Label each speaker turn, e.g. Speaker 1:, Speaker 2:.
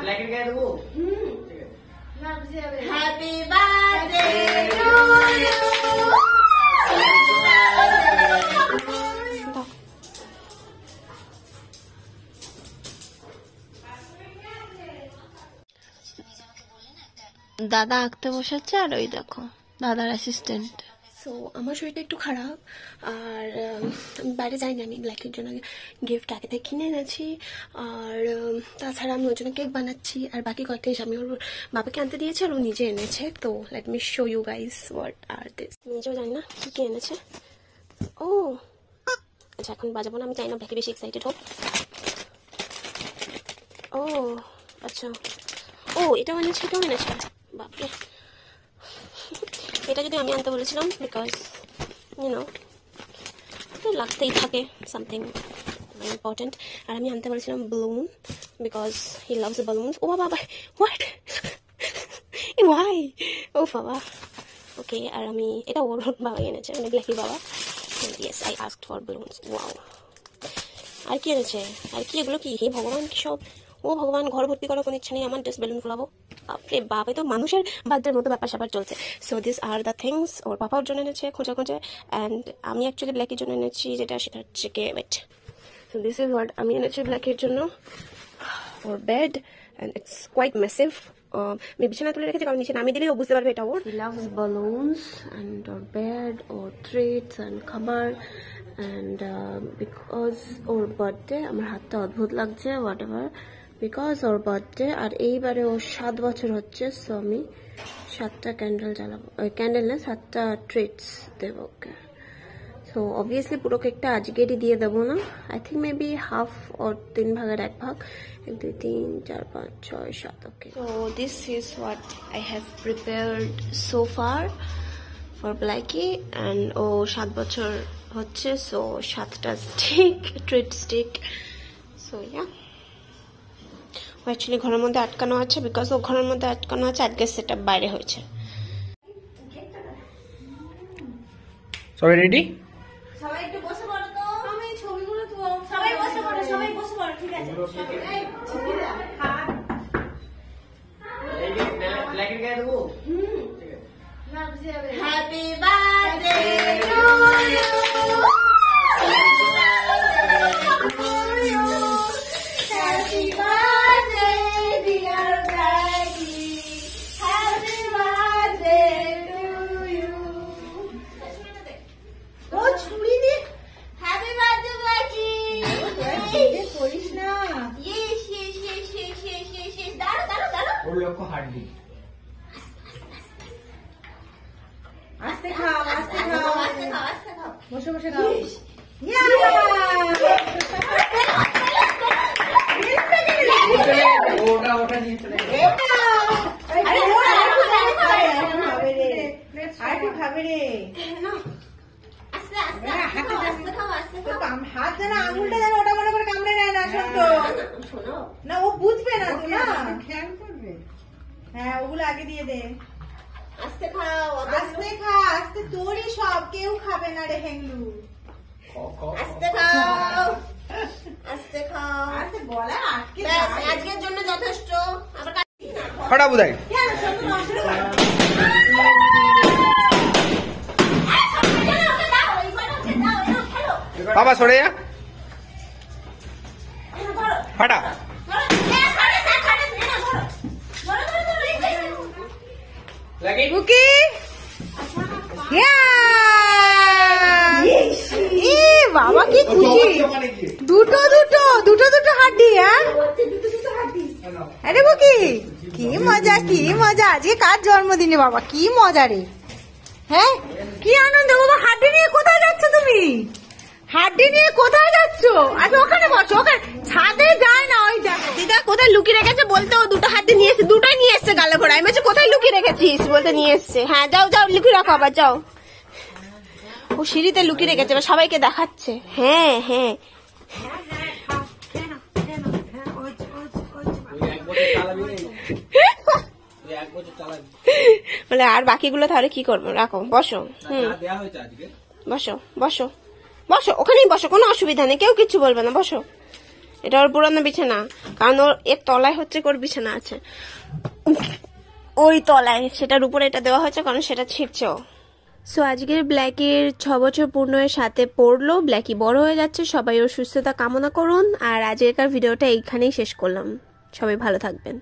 Speaker 1: Happy birthday to you. দাদা আঁকতে বসেছে আর ওই দেখো দাদার অ্যাসিস্ট্যান্ট। সো আমার শরীরটা একটু খারাপ আর বাইরে যাইনি, আমি ব্ল্যাকের জন্য গিফট আগে থেকে কিনে এনেছি আর তাছাড়া আমি ওর জন্য কেক বানাচ্ছি আর বাকি কয়েকটা জিনিস আমি ওর বাবাকে আনতে দিয়েছি আর ও নিজে এনেছে। তো let me show you guys what are this. নিজেও জানি না কি এনেছে। ও আচ্ছা এখন বাজাবো না, আমি চাই না ব্ল্যাকে বেশি এক্সাইটেড হোক। ও আচ্ছা, ও এটাও এনেছে, এটাও এনেছে, বাপরে। এটা যদি আমি আনতে বলেছিলাম বিকজ লাগতেই থাকে সামথিং ইম্পর্টেন্ট, আর আমি আনতে বলেছিলাম balloon because he loves balloons। ও বাবা হোয়াট ওয়াই, ও বাবা ওকে। আর আমি এটা ওর বাবা এনেছে, মানে ব্ল্যাকি বাবা। Yes I asked for balloons। Wow, আর কি এনেছে, আর কি এগুলো কি, হে ভগবান কি সব। ও ভগবান, ঘর ভর্তি করার কোনো ইচ্ছা নেই আমার, জাস্ট বেলুন ফোলাবো। বাপরে বাপ, তো মানুষের বার্থডের মতো ব্যাপার স্যাপার চলছে। So this are the things ওর পাপার জন্য এনেছে খোঁজা খোঁজে, অ্যান্ড আমি অ্যাকচুয়ালি ব্ল্যাকের জন্য এনেছি সেটা হচ্ছে কে wait. So this is what আমি এনেছি ব্ল্যাকের জন্য। ওর bed and it's quite massive. আমি বিছানা তুলে রেখেছি কারণ নিচে নামিয়ে দিলেই ও বুঝতে পারবে এটা ওর। হি লাভস balloons and ওর বেড, ওর ট্রিটস অ্যান্ড খাবার। অ্যান্ড বিকজ ওর বার্থডে, আমার হাতটা অদ্ভুত লাগছে হোয়াট এভার, বিকজ ওর বার্থডে আর এইবারে ওর 7 বছর হচ্ছে। সো আমি 7টা ক্যান্ডেল জ্বালাবো, ক্যান্ডেল না 7টা ট্রিটস দেবো ওকে। সো অবভিয়াসলি পুরো কেকটা আজকেরই দিয়ে দেবো না, আই থিঙ্ক মেবি হাফ ওর 3 ভাগের 1 ভাগ, 1 2 3 4 5 6 7 okay. So this is what I have prepared so far for Blackie. And ও 7 বছর হচ্ছে, সো 7টা stick, treat stick. So yeah, ও অ্যাকচুয়ালি ঘরের মধ্যে আটকানো আছে বিকজ ও ঘরের মধ্যে আটকানো আছে, আজকে সেটআপ বাইরে হয়েছে।
Speaker 2: সবাই রেডি?
Speaker 1: সবাই একটু বসে পড়ো তো, আমি ছবিগুলো তো সবাই বসে পড়ো, সবাই বসে পড়ো, ঠিক আছে? এই ছবিটা হাত এই ব্ল্যাকের গায়ে দেবো। না বুঝে যাবে। Happy birthday to you, happy birthday dear Blackie, happy birthday to you. ও ছুরি দিয়ে হ্যাপি বার্থডে ব্ল্যাকি করিস না। Yes yes yes yes yes yes yes, দাঁড়া দাঁড়া দাঁড়া,
Speaker 2: ওর লক্ষ্য হার্টবিট।
Speaker 1: আস্তে খাও, আস্তে খাও, আস্তে খাও, আস্তে খাও, বসে বসে খাও।
Speaker 2: ওটা নিয়ে চলে গেল।
Speaker 1: খাবে রে, হাত যেন আঙুলটা যেন ওটা মনে করে কামড়ে নেয় না, শোনো না, ও বুঝবে না তো, না খেয়াল করবে। হ্যাঁ ওগুলো আগে দিয়ে দে। আস্তে খাও, আস্তে খা, আস্তে, তোরই সব, কেউ খাবে না রে হেংলু। আস্তে খাও, আস্তে খাও, আস্তে গলা আটকে যায়। আজকের জন্য যথেষ্ট। আবার
Speaker 2: ফটা বুদাই বাবা সরে যা, ফাটা।
Speaker 1: বাবা কি খুশি, দুটো দুটো দুটো দুটো হাড্ডি। হ্যাঁ আরে বুকি কি মজা, কি মজা, আজকে কার জন্মদিনে বাবা, কি মজা রে। হ্যাঁ কি আনন্দ বাবা। হাড্ডি নিয়ে কোথায় যাচ্ছ তুমি, হাড্ডি নিয়ে কোথায় যাচ্ছ? আচ্ছা ওখানে বসো, ওখানে ছাদে যায় না। ওই দিদা কোথায় লুকিয়ে রেখেছে বলতে, ও দুটো হাড্ডি নিয়ে এসছে, দুটোই নিয়ে এসছে গালে ভরা। আমি বলছি কোথায় লুকিয়ে রেখেছিস, বলতে নিয়ে এসছে। হ্যাঁ যাও যাও লুকিয়ে রাখো, আবার যাও। ও সিঁড়িতে লুকিয়ে রেখেছে, সবাইকে দেখাচ্ছে। হ্যাঁ হ্যাঁ বলে আর বাকিগুলো তাহলে কি করবো, রাখো, বসো। বসো বসো বসো, ওখানেই বসো, কোনো অসুবিধা নেই, কেউ কিচ্ছু বলবে না, বসো। এটা ওর পুরানো বিছানা, কারণ ওর এর তলায় হচ্ছে ওর বিছানা আছে, ওই তলায়, সেটার উপরে এটা দেওয়া হয়েছে কারণ সেটা ছিঁড়ছেও। সো আজকের ব্ল্যাকির 6 বছর পূর্ণ এর সাথে পড়লো, ব্ল্যাকি বড় হয়ে যাচ্ছে, সবাই ওর সুস্থতা কামনা করুন। আর আজকের ভিডিওটা এইখানেই শেষ করলাম, সবাই ভালো থাকবেন।